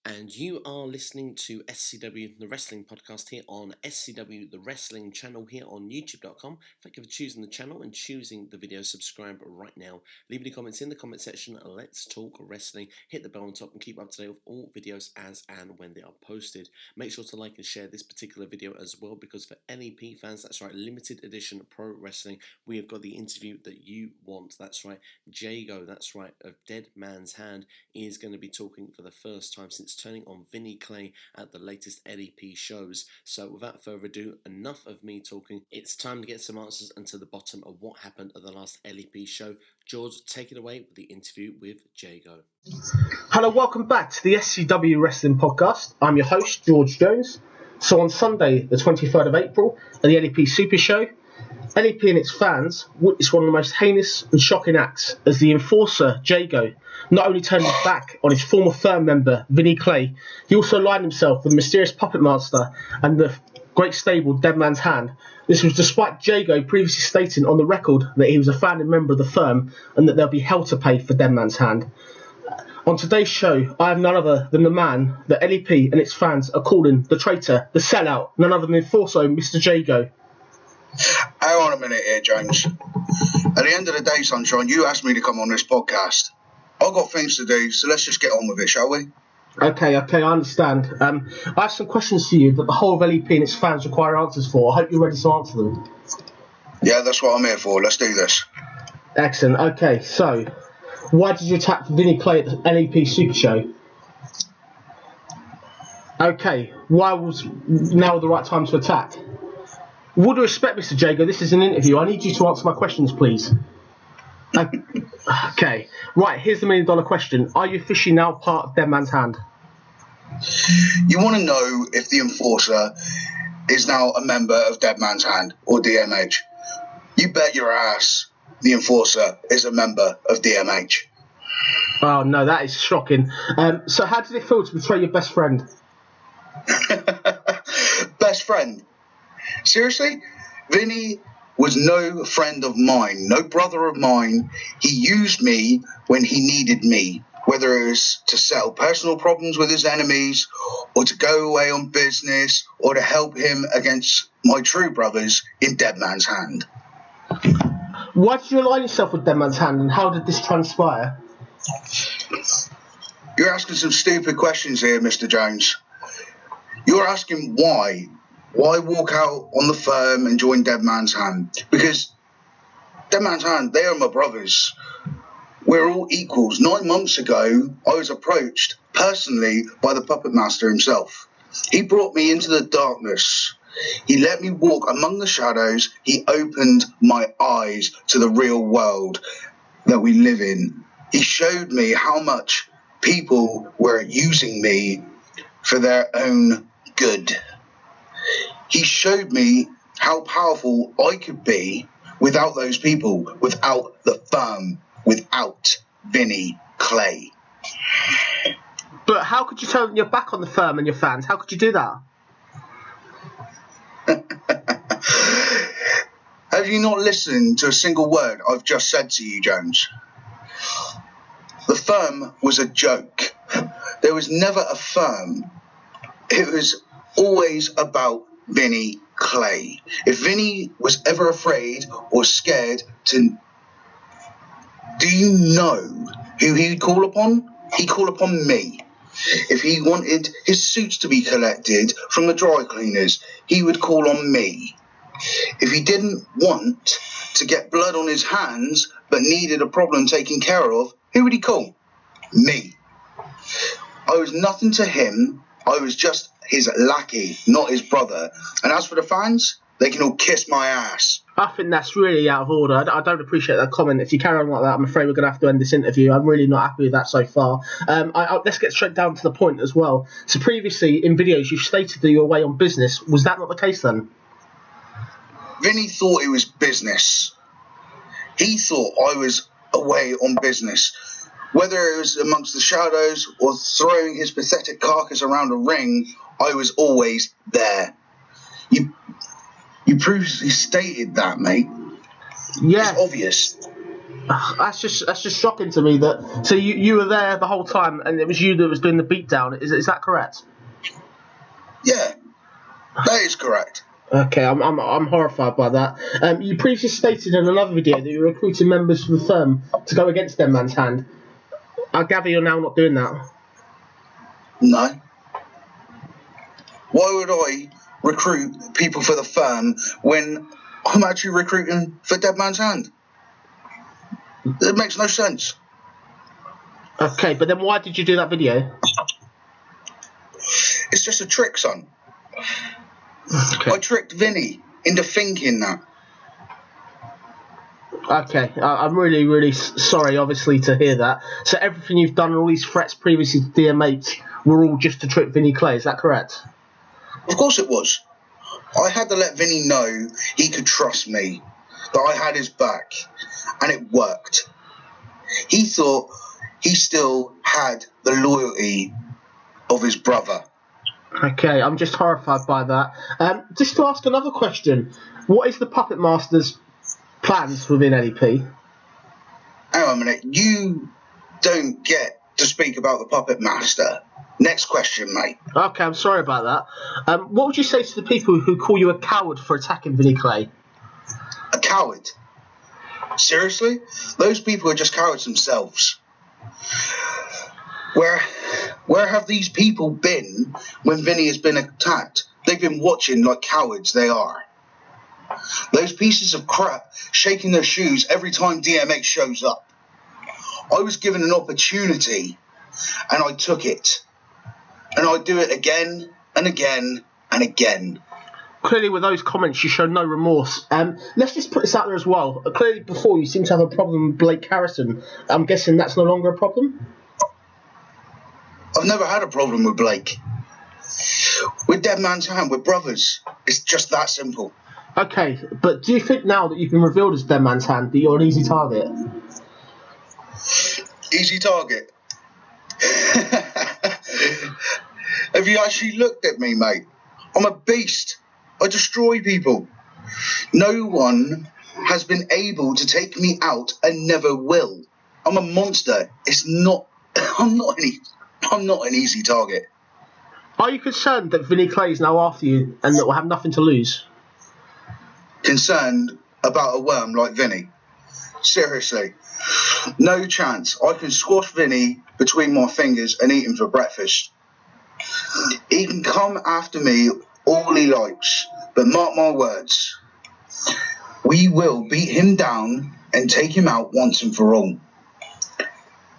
And you are listening to SCW, the wrestling podcast here on SCW, the wrestling channel here on YouTube.com. Thank you for choosing the channel and choosing the video. Subscribe right now. Leave any comments in the comment section. Let's talk wrestling. Hit the bell on top and keep up to date with all videos as and when they are posted. Make sure to like and share this particular video as well, because for LEP fans, that's right, limited edition pro wrestling, we have got the interview that you want. That's right, Jago, that's right, of Dead Man's Hand, is going to be talking for the first time since turning on Vinny Clay at the latest LEP shows. So without further ado, enough of me talking. It's time to get some answers and to the bottom of what happened at the last LEP show. George, take it away with the interview with Jago. Hello, welcome back to the SCW Wrestling Podcast. I'm your host, George Jones. So on Sunday, the 23rd of April, at the LEP Super Show, LEP and its fans witnessed one of the most heinous and shocking acts as the enforcer, Jago, not only turned his back on his former firm member, Vinny Clay, he also aligned himself with the mysterious puppet master and the great stable Dead Man's Hand. This was despite Jago previously stating on the record that he was a founding member of the firm and that there'll be hell to pay for Dead Man's Hand. On today's show, I have none other than the man that LEP and its fans are calling the traitor, the sellout, none other than the enforcer, Mr. Jago. Hang on a minute here, James. At the end of the day, Sunshine, you asked me to come on this podcast. I've got things to do, so let's just get on with it, shall we? Okay, I understand. I have some questions for you that the whole of LEP and its fans require answers for. I hope you're ready to answer them. Yeah, that's what I'm here for. Let's do this. Excellent. Okay, so why did you attack Vinny Clay at the LEP Super Show? Okay, why was now the right time to attack? With all due respect, Mr. Jago, this is an interview. I need you to answer my questions, please. Okay, right, here's the $1 million question. Are you officially now part of Dead Man's Hand? You want to know if the enforcer is now a member of Dead Man's Hand or DMH? You bet your ass the enforcer is a member of DMH. Oh, no, that is shocking. So how did it feel to betray your best friend? Best friend? Seriously? Vinny was no friend of mine, no brother of mine. He used me when he needed me, whether it was to settle personal problems with his enemies, or to go away on business, or to help him against my true brothers in Dead Man's Hand. Why did you align yourself with Dead Man's Hand, and how did this transpire? You're asking some stupid questions here, Mr. Jones. You're asking why. Why walk out on the firm and join Dead Man's Hand? Because Dead Man's Hand, they are my brothers. We're all equals. 9 months ago, I was approached personally by the puppet master himself. He brought me into the darkness. He let me walk among the shadows. He opened my eyes to the real world that we live in. He showed me how much people were using me for their own good. He showed me how powerful I could be without those people, without the firm, without Vinny Clay. But how could you turn your back on the firm and your fans? How could you do that? Have you not listened to a single word I've just said to you, Jones? The firm was a joke. There was never a firm. It was always about Vinny Clay. If Vinny was ever afraid or scared to... Do you know who he'd call upon? He'd call upon me. If he wanted his suits to be collected from the dry cleaners, he would call on me. If he didn't want to get blood on his hands but needed a problem taken care of, who would he call? Me. I was nothing to him. I was just his lackey, not his brother. And as for the fans, they can all kiss my ass. I think that's really out of order. I don't appreciate that comment. If you carry on like that, I'm afraid we're going to have to end this interview. I'm really not happy with that so far. Let's get straight down to the point as well. So previously in videos you've stated that you were away on business. Was that not the case then? Vinny thought it was business. He thought I was away on business. Whether it was amongst the shadows or throwing his pathetic carcass around a ring, I was always there. You previously stated that, mate. Yeah. It's obvious. That's just shocking to me. That so you were there the whole time, and it was you that was doing the beatdown. Is that correct? Yeah, that is correct. Okay, I'm horrified by that. You previously stated in another video that you're recruiting members for the firm to go against Dead Man's Hand. I gather you're now not doing that. No. Why would I recruit people for the firm when I'm actually recruiting for Dead Man's Hand? It makes no sense. Okay, but then why did you do that video? It's just a trick, son. Okay. I tricked Vinny into thinking that. Okay, I'm really, really sorry, obviously, to hear that. So everything you've done, all these threats previously to DMH, were all just to trick Vinny Clay, is that correct? Of course it was. I had to let Vinny know he could trust me, that I had his back, and it worked. He thought he still had the loyalty of his brother. Okay, I'm just horrified by that. Just to ask another question, what is the Puppet Master's plans within LEP? Hang on a minute, you don't get to speak about the Puppet Master. Next question, mate. Okay, I'm sorry about that. What would you say to the people who call you a coward for attacking Vinny Clay? A coward? Seriously? Those people are just cowards themselves. Where have these people been when Vinny has been attacked? They've been watching like cowards they are. Those pieces of crap shaking their shoes every time DMH shows up. I was given an opportunity and I took it. And I do it again and again and again. Clearly, with those comments, you show no remorse. Let's just put this out there as well. Clearly, before you seem to have a problem with Blake Harrison. I'm guessing that's no longer a problem? I've never had a problem with Blake. With Dead Man's Hand, we're brothers. It's just that simple. Okay, but do you think now that you've been revealed as Dead Man's Hand that you're an easy target? Easy target. Have you actually looked at me, mate? I'm a beast. I destroy people. No one has been able to take me out and never will. I'm a monster. I'm not an easy target. Are you concerned that Vinny Clay is now after you and that will have nothing to lose? Concerned about a worm like Vinny? Seriously. No chance. I can squash Vinny between my fingers and eat him for breakfast. He can come after me all he likes, but mark my words, we will beat him down and take him out once and for all.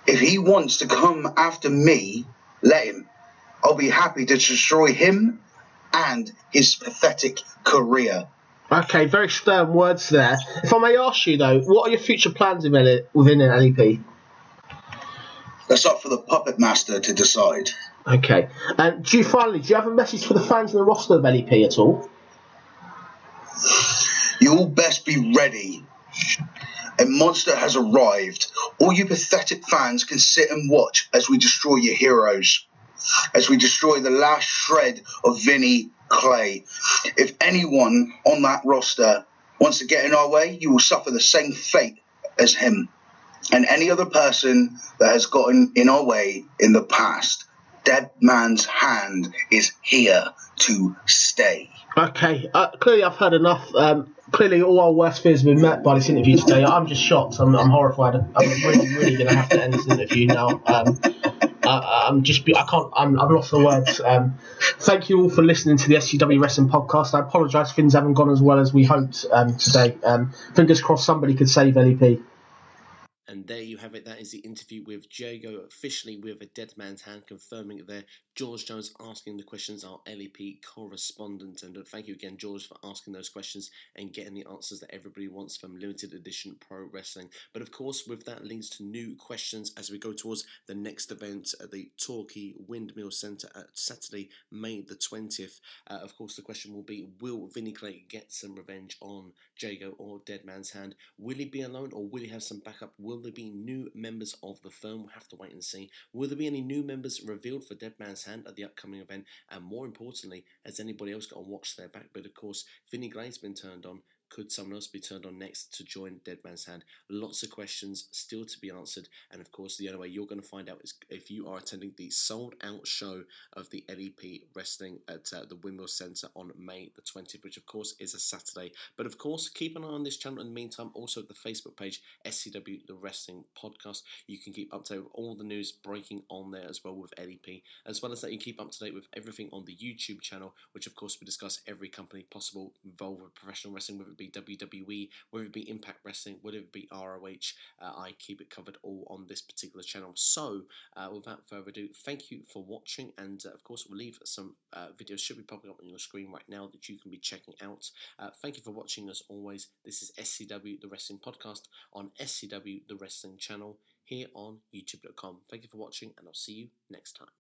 If he wants to come after me, let him. I'll be happy to destroy him and his pathetic career. Okay, very stern words there. If I may ask you, though, what are your future plans within an LEP? That's up for the Puppet Master to decide. Okay. And do you have a message for the fans in the roster of LEP at all? You all best be ready. A monster has arrived. All you pathetic fans can sit and watch as we destroy your heroes. As we destroy the last shred of Vinny Clay. If anyone on that roster wants to get in our way, you will suffer the same fate as him and any other person that has gotten in our way in the past. Dead Man's Hand is here to stay. Okay, clearly I've heard enough. Clearly all our worst fears have been met by this interview today. I'm just shocked. I'm horrified. I'm really going to have to end this interview now. I've lost the words. Thank you all for listening to the SCW Wrestling Podcast. I apologise things haven't gone as well as we hoped today. Fingers crossed somebody could save LEP. And there you have it. That is the interview with Jago, officially with a Dead Man's Hand, confirming it there. George Jones asking the questions, our LEP correspondent. And thank you again, George, for asking those questions and getting the answers that everybody wants from Limited Edition Pro Wrestling. But of course, with that leads to new questions as we go towards the next event at the Torquay Windmill Centre at Saturday, May the 20th. Of course, the question will be, will Vinny Clay get some revenge on Jago or Dead Man's Hand? Will he be alone or will he have some backup? Will there be new members of the firm? We'll have to wait and see. Will there be any new members revealed for Dead Man's Hand at the upcoming event? And more importantly, has anybody else got to watch their back? But of course, Vinny Clay's been turned on. Could someone else be turned on next to join Dead Man's Hand? Lots of questions still to be answered. And of course, the only way you're going to find out is if you are attending the sold-out show of the LEP Wrestling at the Windmill Centre on May the 20th, which of course is a Saturday. But of course, keep an eye on this channel in the meantime. Also, the Facebook page, SCW The Wrestling Podcast. You can keep up to date with all the news breaking on there as well with LEP. As well as that, you keep up to date with everything on the YouTube channel, which of course we discuss every company possible involved with professional wrestling, whether it be WWE, whether it be Impact Wrestling, whether it be ROH. I keep it covered all on this particular channel. So without further ado, thank you for watching, and of course we'll leave some videos should be popping up on your screen right now that you can be checking out. Thank you for watching as always. This is SCW The Wrestling Podcast on SCW The Wrestling channel here on youtube.com. Thank you for watching, and I'll see you next time.